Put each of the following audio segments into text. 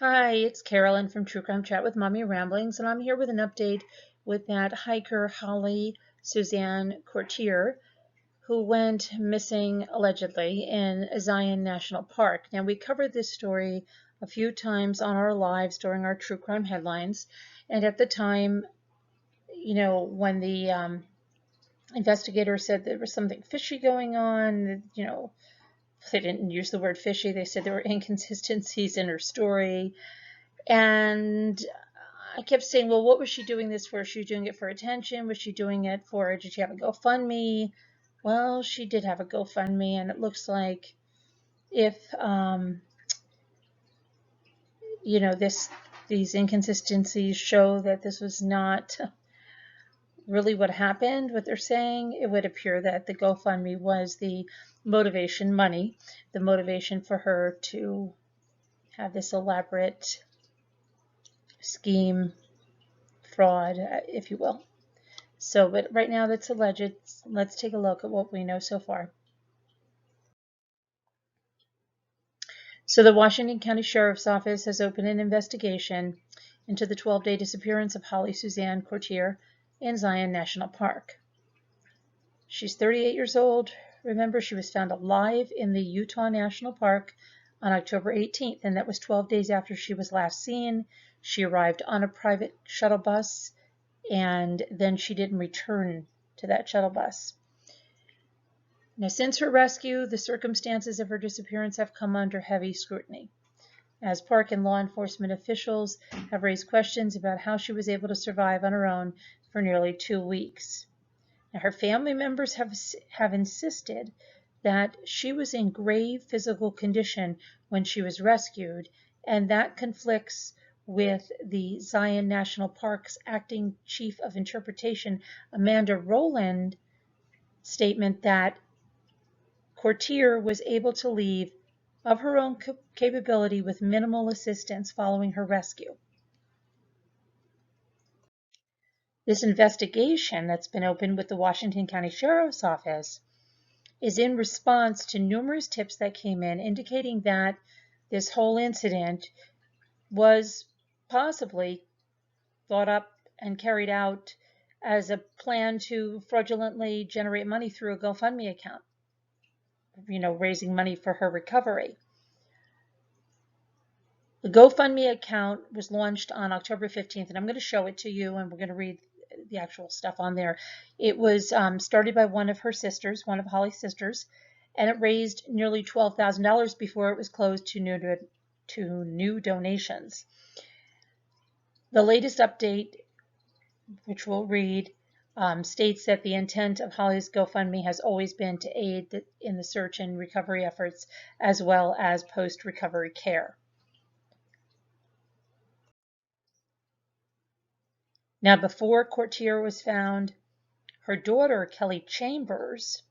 Hi, it's Carolyn from True Crime Chat with Mommy Ramblings, and I'm here with an update with that hiker Holly Suzanne Courtier, who went missing allegedly in Zion National Park. Now, we covered this story a few times on our lives during our true crime headlines, and at the time, when the investigator said there was something fishy going on, they didn't use the word fishy, they said there were inconsistencies in her story. And I kept saying, well, what was she doing this for? Was she doing it for attention? Was she doing it for, did she have a GoFundMe? Well, she did have a GoFundMe, and it looks like if, these inconsistencies show that this was not really what happened, what they're saying, it would appear that the GoFundMe was the motivation money, the motivation for her to have this elaborate scheme, fraud, if you will. So, but right now that's alleged. Let's take a look at what we know so far. So the Washington County Sheriff's Office has opened an investigation into the 12-day disappearance of Holly Suzanne Courtier in Zion National Park. She's 38 years old. Remember, she was found alive in the Utah National Park on October 18th, and that was 12 days after she was last seen. She arrived on a private shuttle bus, and then she didn't return to that shuttle bus. Now, since her rescue, the circumstances of her disappearance have come under heavy scrutiny, as park and law enforcement officials have raised questions about how she was able to survive on her own for nearly 2 weeks. Now, her family members have insisted that she was in grave physical condition when she was rescued, and that conflicts with the Zion National Park's acting chief of interpretation, Amanda Rowland, statement that Courtier was able to leave of her own capability with minimal assistance following her rescue. This investigation that's been opened with the Washington County Sheriff's Office is in response to numerous tips that came in indicating that this whole incident was possibly thought up and carried out as a plan to fraudulently generate money through a GoFundMe account, raising money for her recovery. The GoFundMe account was launched on October 15th, and I'm going to show it to you, and we're going to read the actual stuff on there. It was started by one of her sisters, one of Holly's sisters, and it raised nearly $12,000 before it was closed to new donations. The latest update, which we'll read, states that the intent of Holly's GoFundMe has always been to aid in the search and recovery efforts, as well as post-recovery care. Now, before Courtier was found, her daughter, Kelly Chambers,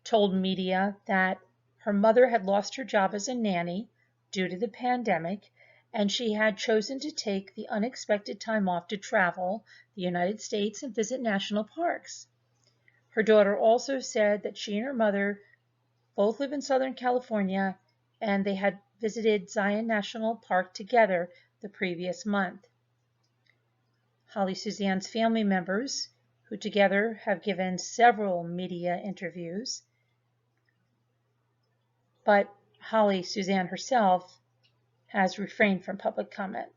told media that her mother had lost her job as a nanny due to the pandemic, and she had chosen to take the unexpected time off to travel the United States and visit national parks. Her daughter also said that she and her mother both live in Southern California, and they had visited Zion National Park together the previous month. Holly Suzanne's family members, who together have given several media interviews, but Holly Suzanne herself has refrained from public comment.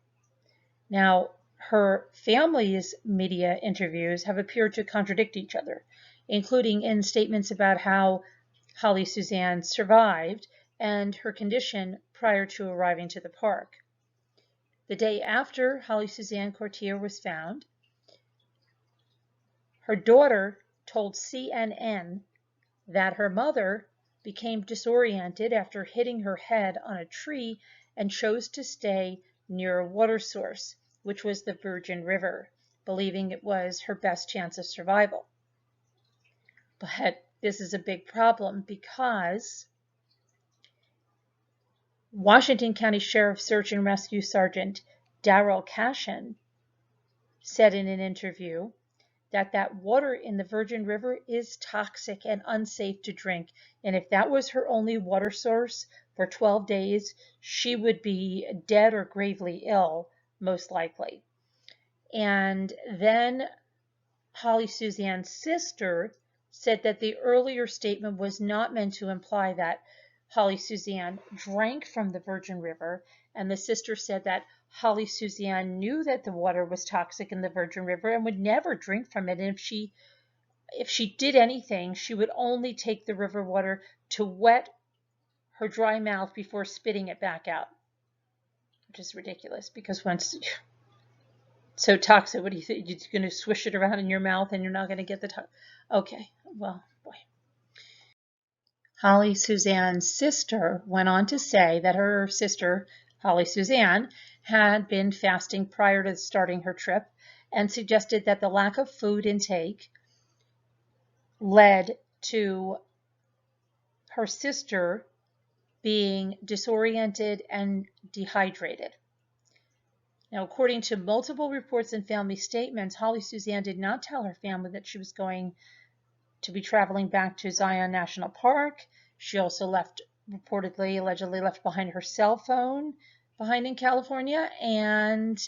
Now, her family's media interviews have appeared to contradict each other, including in statements about how Holly Suzanne survived and her condition prior to arriving to the park. The day after Holly Suzanne Courtier was found, her daughter told CNN that her mother became disoriented after hitting her head on a tree and chose to stay near a water source, which was the Virgin River, believing it was her best chance of survival. But this is a big problem because Washington County Sheriff Search and Rescue Sergeant Darrell Cashin said in an interview that water in the Virgin River is toxic and unsafe to drink, and if that was her only water source for 12 days, she would be dead or gravely ill, most likely. And then Holly Suzanne's sister said that the earlier statement was not meant to imply that Holly Suzanne drank from the Virgin River, and the sister said that Holly Suzanne knew that the water was toxic in the Virgin River and would never drink from it. And if she did anything, she would only take the river water to wet her dry mouth before spitting it back out, which is ridiculous because once so toxic, what do you think? You're going to swish it around in your mouth and you're not going to get the toxic? Okay, well, boy. Holly Suzanne's sister went on to say that her sister, Holly Suzanne, had been fasting prior to starting her trip and suggested that the lack of food intake led to her sister being disoriented and dehydrated. Now, according to multiple reports and family statements, Holly Suzanne did not tell her family that she was going to be traveling back to Zion National Park. She also allegedly left behind her cell phone behind in California, and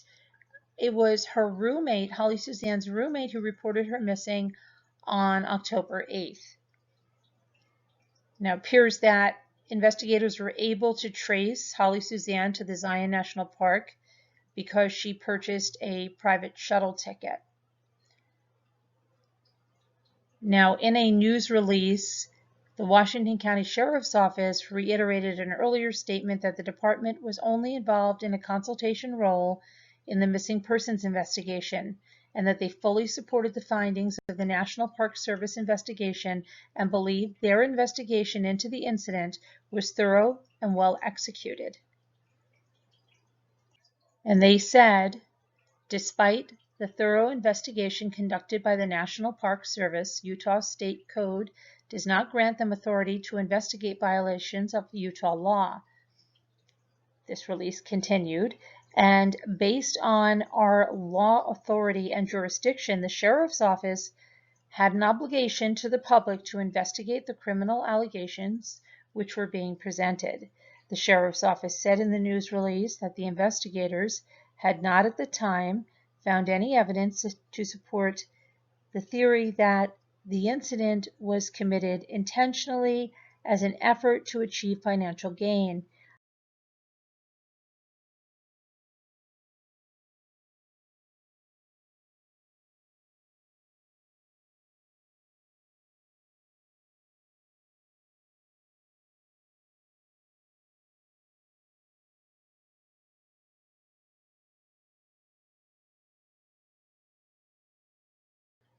it was her roommate, Holly Suzanne's roommate, who reported her missing on October 8th. Now, it appears that investigators were able to trace Holly Suzanne to the Zion National Park because she purchased a private shuttle ticket. Now, in a news release, the Washington County Sheriff's Office reiterated an earlier statement that the department was only involved in a consultation role in the missing persons investigation, and that they fully supported the findings of the National Park Service investigation and believed their investigation into the incident was thorough and well executed. And they said, despite the thorough investigation conducted by the National Park Service, Utah State Code does not grant them authority to investigate violations of Utah law. This release continued, and based on our law authority and jurisdiction, the Sheriff's Office had an obligation to the public to investigate the criminal allegations which were being presented. The Sheriff's Office said in the news release that the investigators had not at the time found any evidence to support the theory that the incident was committed intentionally as an effort to achieve financial gain.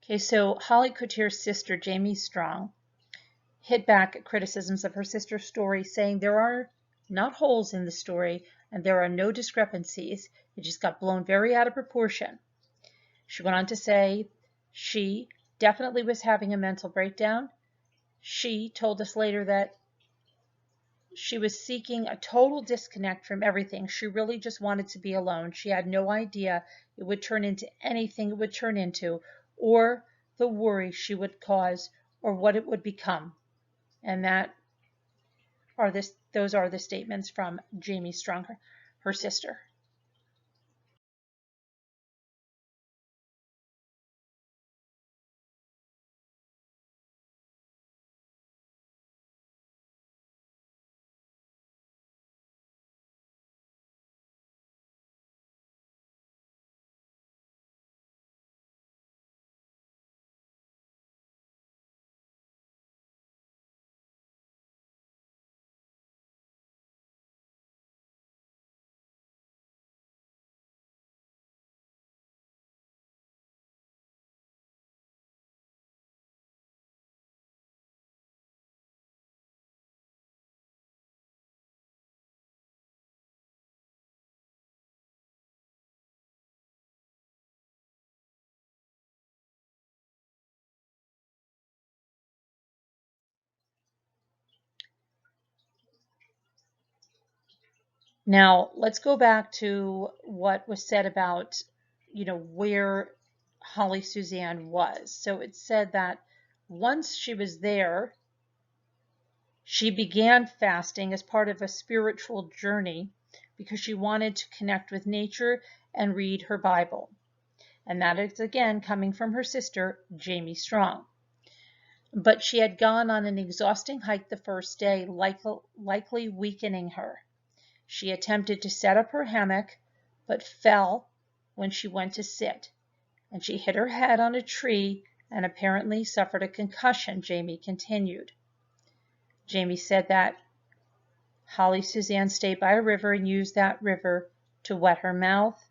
Okay, so Holly Courtier's sister, Jamie Strong, hit back at criticisms of her sister's story, saying there are not holes in the story and there are no discrepancies. It just got blown very out of proportion. She went on to say she definitely was having a mental breakdown. She told us later that she was seeking a total disconnect from everything. She really just wanted to be alone. She had no idea it would turn into anything it would turn into, or the worry she would cause, or what it would become. And those are the statements from Jamie Strong, her sister. Now, let's go back to what was said about, where Holly Suzanne was. So it said that once she was there, She began fasting as part of a spiritual journey because she wanted to connect with nature and read her Bible. And that is again coming from her sister, Jamie Strong. But she had gone on an exhausting hike the first day, likely weakening her. She attempted to set up her hammock, but fell when she went to sit, and she hit her head on a tree and apparently suffered a concussion, Jamie continued. Jamie said that Holly Suzanne stayed by a river and used that river to wet her mouth.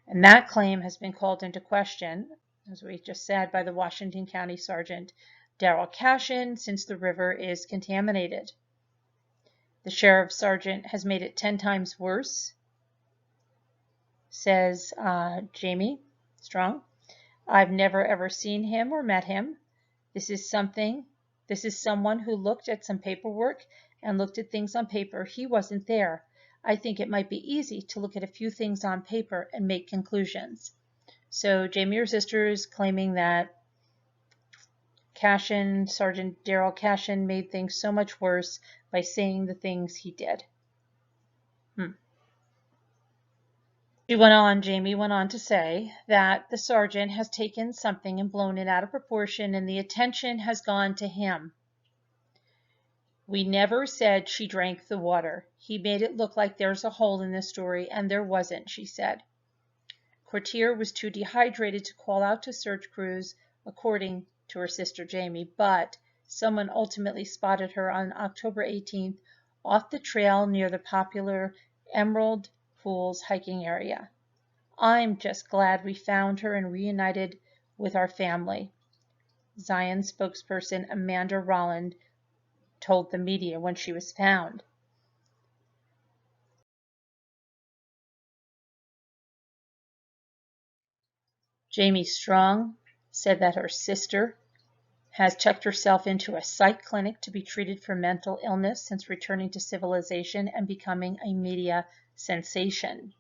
And that claim has been called into question, as we just said, by the Washington County Sergeant Darrell Cashin, since the river is contaminated. The sheriff's sergeant has made it 10 times worse, says Jamie Strong. I've never ever seen him or met him. This is someone who looked at some paperwork and looked at things on paper. He wasn't there. I think it might be easy to look at a few things on paper and make conclusions. So Jamie, her sister, is claiming that Cashin, Sergeant Darrell Cashin, made things so much worse by saying the things he did. Jamie went on to say that the sergeant has taken something and blown it out of proportion, and the attention has gone to him. We never said she drank the water. He made it look like there's a hole in the story, and there wasn't, she said. Courtier was too dehydrated to call out to search crews, according to her sister Jamie, but someone ultimately spotted her on October 18th off the trail near the popular Emerald Pools hiking area. I'm just glad we found her and reunited with our family, Zion spokesperson Amanda Rolland told the media when she was found. Jamie Strong said that her sister has checked herself into a psych clinic to be treated for mental illness since returning to civilization and becoming a media sensation.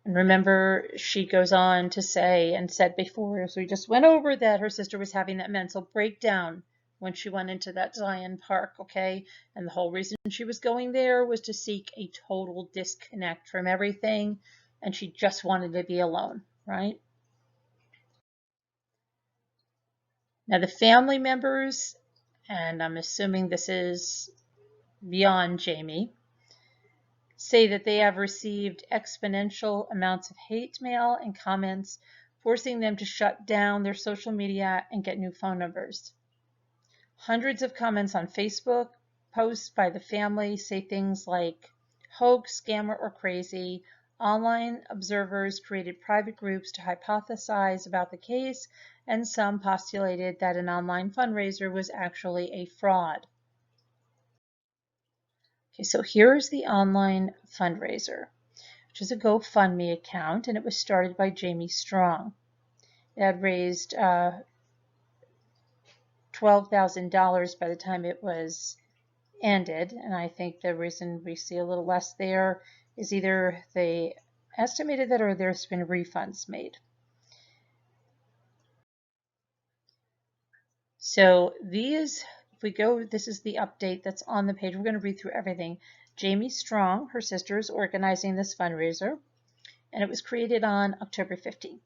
And remember, she goes on to say, and said before, as we just went over, that her sister was having that mental breakdown when she went into that Zion Park, okay? And the whole reason she was going there was to seek a total disconnect from everything, and she just wanted to be alone, right? Now, the family members, and I'm assuming this is beyond Jamie, say that they have received exponential amounts of hate mail and comments, forcing them to shut down their social media and get new phone numbers. Hundreds of comments on Facebook posts by the family say things like hoax, scammer, or crazy. Online observers created private groups to hypothesize about the case, and some postulated that an online fundraiser was actually a fraud. Okay, so here's the online fundraiser, which is a GoFundMe account, and it was started by Jamie Strong. It had raised $12,000 by the time it was ended, and I think the reason we see a little less there is either they estimated that or there's been refunds made. So these, if we go, this is the update that's on the page. We're going to read through everything. Jamie Strong, her sister, is organizing this fundraiser, and it was created on October 15th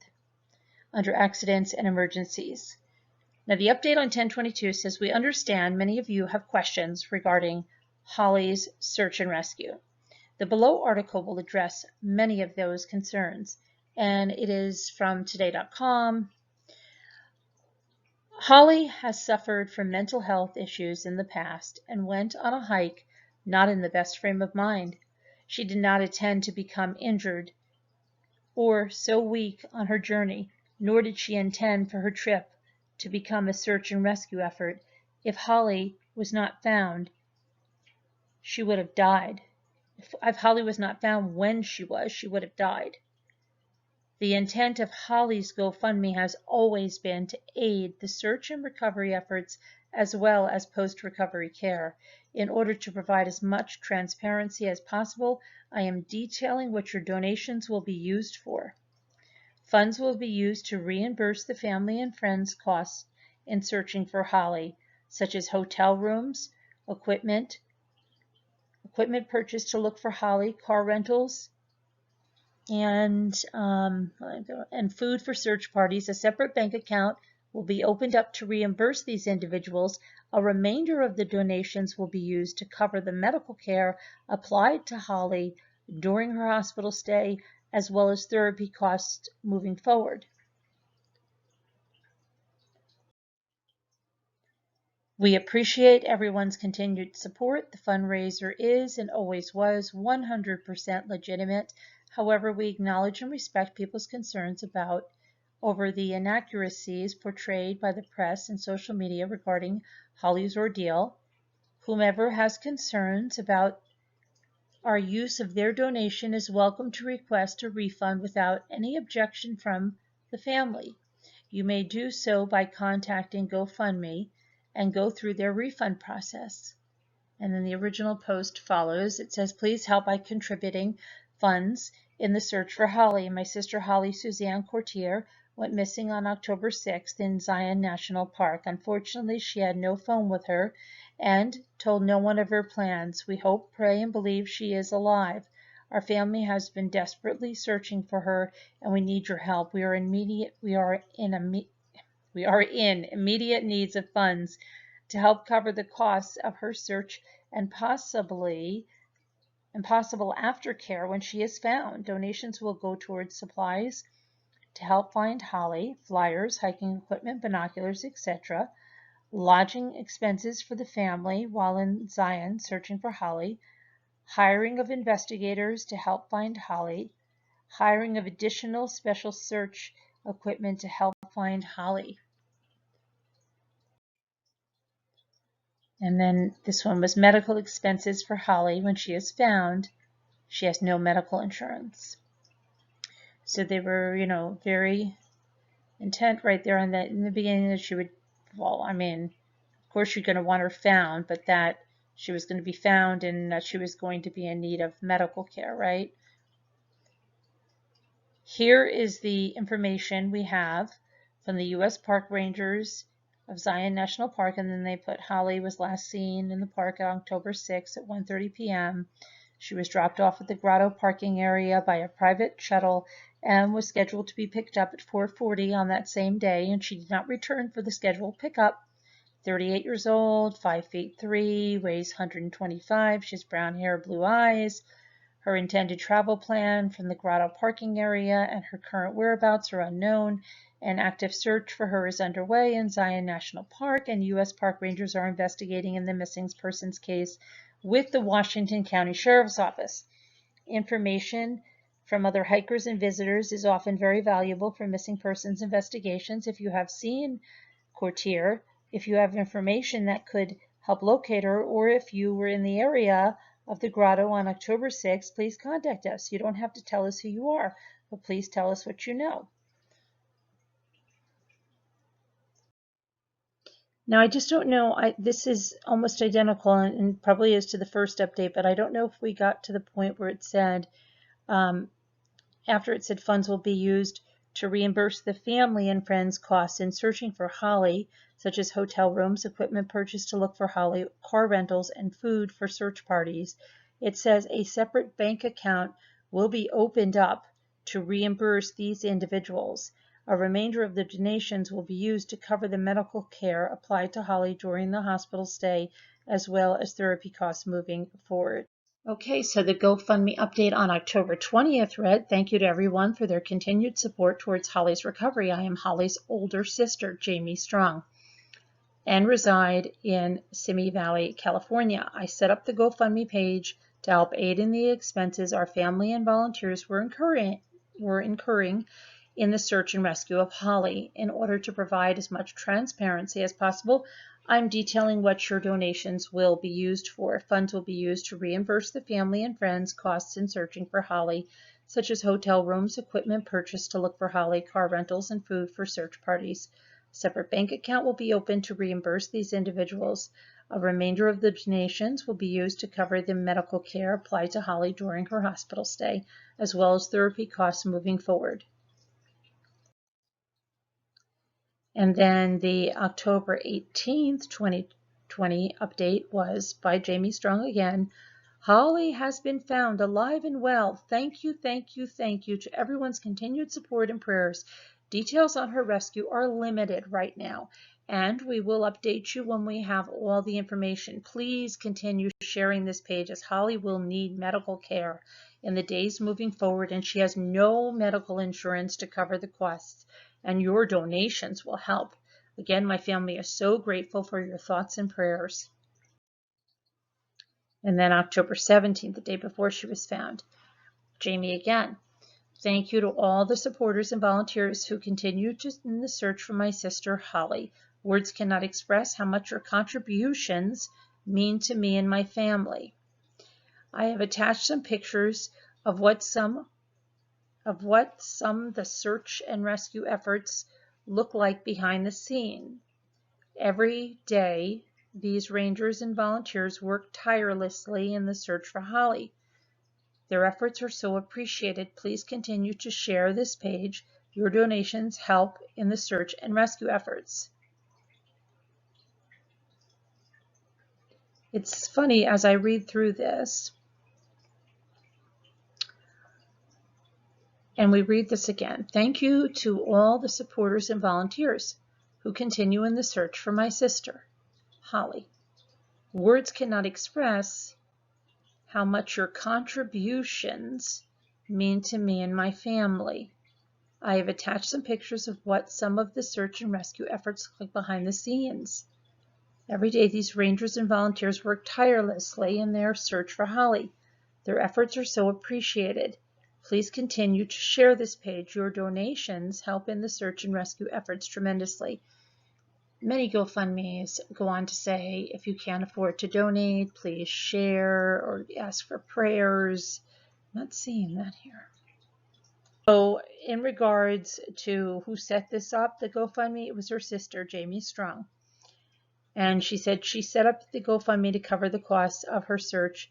under accidents and emergencies. Now the update on 10/22 says, we understand many of you have questions regarding Holly's search and rescue. The below article will address many of those concerns, and it is from today.com. Holly has suffered from mental health issues in the past and went on a hike not in the best frame of mind. She did not intend to become injured or so weak on her journey, nor did she intend for her trip to become a search and rescue effort. If Holly was not found, she would have died. If Holly was not found when she would have died. The intent of Holly's GoFundMe has always been to aid the search and recovery efforts as well as post-recovery care. In order to provide as much transparency as possible, I am detailing what your donations will be used for. Funds will be used to reimburse the family and friends' costs in searching for Holly, such as hotel rooms, equipment purchased to look for Holly, car rentals, and food for search parties. A separate bank account will be opened up to reimburse these individuals. A remainder of the donations will be used to cover the medical care applied to Holly during her hospital stay, as well as therapy costs moving forward. We appreciate everyone's continued support. The fundraiser is and always was 100% legitimate. However, we acknowledge and respect people's concerns over the inaccuracies portrayed by the press and social media regarding Holly's ordeal. Whomever has concerns about our use of their donation is welcome to request a refund without any objection from the family. You may do so by contacting GoFundMe and go through their refund process. And then the original post follows. It says, please help by contributing funds in the search for Holly. My sister Holly Suzanne Courtier went missing on October 6th in Zion National Park. Unfortunately, she had no phone with her and told no one of her plans. We hope, pray, and believe she is alive. Our family has been desperately searching for her, and we need your help. We are in immediate needs of funds to help cover the costs of her search and possible aftercare when she is found. Donations will go towards supplies to help find Holly, flyers, hiking equipment, binoculars, etc., lodging expenses for the family while in Zion searching for Holly, hiring of investigators to help find Holly, hiring of additional special search equipment to help find Holly. And then this one was medical expenses for Holly when she is found. She has no medical insurance. So they were, very intent right there on that in the beginning that she would, of course you're going to want her found, but that she was going to be found and that she was going to be in need of medical care, right? Here is the information we have from the U.S. Park Rangers of Zion National Park, and then they put Holly was last seen in the park on October 6th at 1:30 p.m. She was dropped off at the Grotto parking area by a private shuttle and was scheduled to be picked up at 4:40 on that same day, and she did not return for the scheduled pickup. 38 years old, 5 feet 3, weighs 125. She has brown hair, blue eyes. Her intended travel plan from the Grotto parking area and her current whereabouts are unknown. An active search for her is underway in Zion National Park, and U.S. Park Rangers are investigating in the missing persons case with the Washington County Sheriff's Office. Information from other hikers and visitors is often very valuable for missing persons investigations. If you have seen Courtier, if you have information that could help locate her, or if you were in the area of the Grotto on October 6th, please contact us. You don't have to tell us who you are, but please tell us what you know. Now, I just don't know, this is almost identical and probably is to the first update, but I don't know if we got to the point where it said, after it said funds will be used to reimburse the family and friends costs in searching for Holly, such as hotel rooms, equipment purchased to look for Holly, car rentals, and food for search parties. It says a separate bank account will be opened up to reimburse these individuals. A remainder of the donations will be used to cover the medical care applied to Holly during the hospital stay, as well as therapy costs moving forward. Okay, so the GoFundMe update on October 20th read, thank you to everyone for their continued support towards Holly's recovery. I am Holly's older sister, Jamie Strong, and reside in Simi Valley, California. I set up the GoFundMe page to help aid in the expenses our family and volunteers were incurring in the search and rescue of Holly. In order to provide as much transparency as possible, I'm detailing what your donations will be used for. Funds will be used to reimburse the family and friends costs in searching for Holly, such as hotel rooms, equipment purchased to look for Holly, car rentals, and food for search parties. A separate bank account will be opened to reimburse these individuals. A remainder of the donations will be used to cover the medical care applied to Holly during her hospital stay, as well as therapy costs moving forward. And then the October 18th, 2020 update was by Jamie Strong again. Holly has been found alive and well. Thank you, thank you, thank you to everyone's continued support and prayers. Details on her rescue are limited right now, and we will update you when we have all the information. Please continue sharing this page, as Holly will need medical care in the days moving forward, and she has no medical insurance to cover the costs, and your donations will help. Again, my family is so grateful for your thoughts and prayers. And then October 17th, the day before she was found, Jamie again. Thank you to all the supporters and volunteers who continue in the search for my sister, Holly. Words cannot express how much your contributions mean to me and my family. I have attached some pictures of what some the search and rescue efforts look like behind the scene. Every day, these rangers and volunteers work tirelessly in the search for Holly. Their efforts are so appreciated. Please continue to share this page. Your donations help in the search and rescue efforts. It's funny as I read through this, and we read this again. Thank you to all the supporters and volunteers who continue in the search for my sister, Holly. Words cannot express how much your contributions mean to me and my family. I have attached some pictures of what some of the search and rescue efforts look like behind the scenes. Every day, these rangers and volunteers work tirelessly in their search for Holly. Their efforts are so appreciated. Please continue to share this page. Your donations help in the search and rescue efforts tremendously. Many GoFundMes go on to say, if you can't afford to donate, please share or ask for prayers. I'm not seeing that here. So in regards to who set this up, the GoFundMe, it was her sister, Jamie Strong. And she said she set up the GoFundMe to cover the costs of her search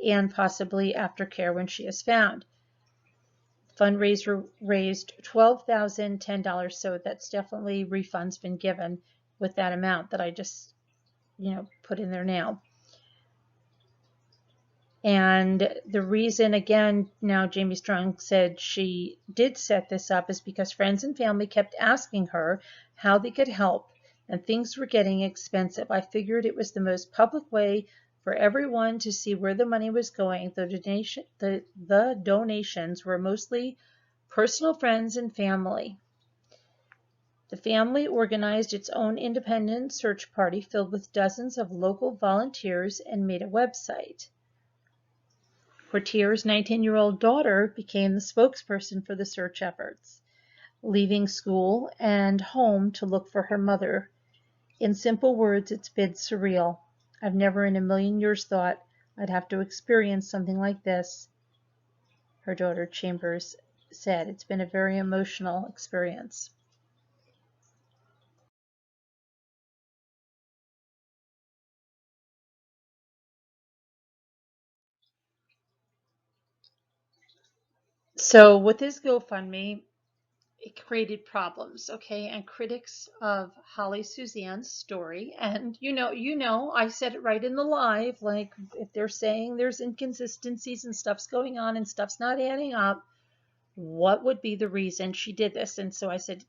and possibly aftercare when she is found. Fundraiser raised $12,010, so that's definitely refunds been given with that amount that I just, put in there now. And the reason, again, now Jamie Strong said she did set this up is because friends and family kept asking her how they could help, and things were getting expensive. I figured it was the most public way for everyone to see where the money was going. The donations were mostly personal friends and family. The family organized its own independent search party filled with dozens of local volunteers and made a website. Courtier's 19-year-old daughter became the spokesperson for the search efforts, leaving school and home to look for her mother. In simple words, it's been surreal. I've never in a million years thought I'd have to experience something like this, her daughter Chambers said. It's been a very emotional experience. So with this GoFundMe, it created problems, okay? And critics of Holly Suzanne's story, and I said it right in the live, like if they're saying there's inconsistencies and stuff's going on and stuff's not adding up, what would be the reason she did this? And so I said,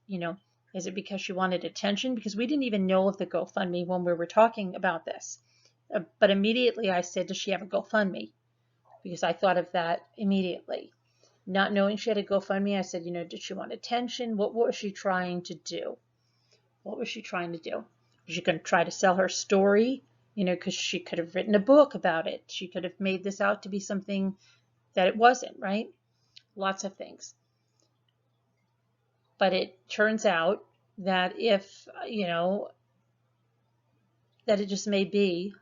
is it because she wanted attention? Because we didn't even know of the GoFundMe when we were talking about this. But immediately I said, does she have a GoFundMe? Because I thought of that immediately. Not knowing she had a GoFundMe, I said, did she want attention? What was she trying to do? What was she trying to do? Was she going to try to sell her story? Because she could have written a book about it. She could have made this out to be something that it wasn't, right? Lots of things. But it turns out that that it just may be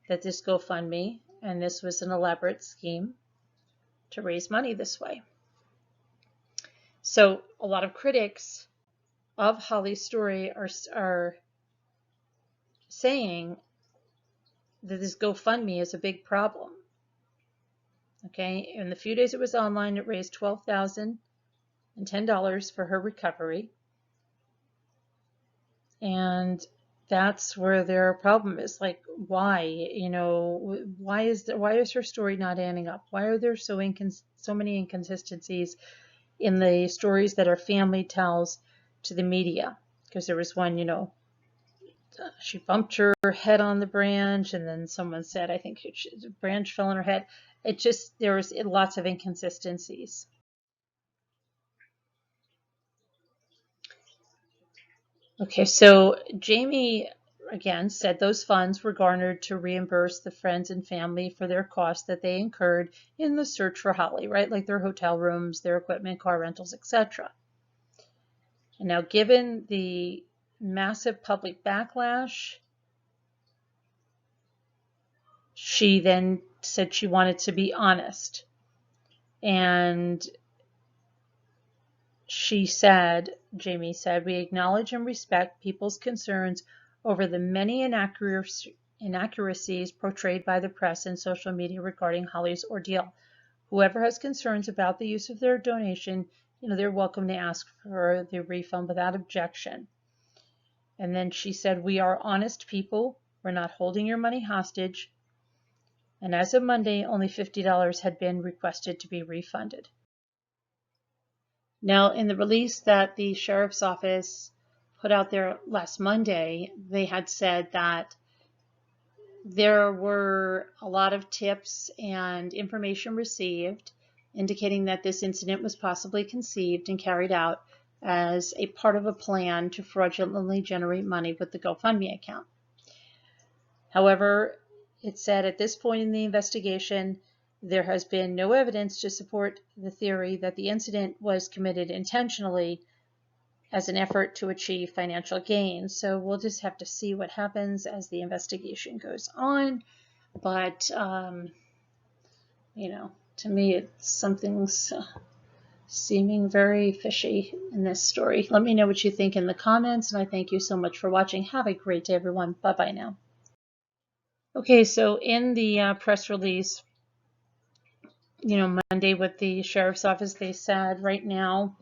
that this GoFundMe, and this was an elaborate scheme to raise money this way. So a lot of critics of Holly's story are saying that this GoFundMe is a big problem. Okay, in the few days it was online, it raised $12,010 for her recovery. And that's where their problem is. Like, why? Why is her story not adding up? Why are there so many inconsistencies in the stories that her family tells to the media? Because there was one, she bumped her head on the branch, and then someone said, I think the branch fell on her head. There was lots of inconsistencies. Okay, so Jamie again said those funds were garnered to reimburse the friends and family for their costs that they incurred in the search for Holly, right? Like their hotel rooms, their equipment, car rentals, etc. And now, given the massive public backlash, she then said she wanted to be honest. And Jamie said, we acknowledge and respect people's concerns over the many inaccuracies portrayed by the press and social media regarding Holly's ordeal. Whoever has concerns about the use of their donation, they're welcome to ask for the refund without objection. And then she said, we are honest people. We're not holding your money hostage. And as of Monday, only $50 had been requested to be refunded. Now, in the release that the sheriff's office put out there last Monday, they had said that there were a lot of tips and information received indicating that this incident was possibly conceived and carried out as a part of a plan to fraudulently generate money with the GoFundMe account. However, it said at this point in the investigation, there has been no evidence to support the theory that the incident was committed intentionally as an effort to achieve financial gain. So we'll just have to see what happens as the investigation goes on. But, to me, something's seeming very fishy in this story. Let me know what you think in the comments, and I thank you so much for watching. Have a great day, everyone. Bye-bye now. Okay, so in the press release, Monday with the sheriff's office, they said right now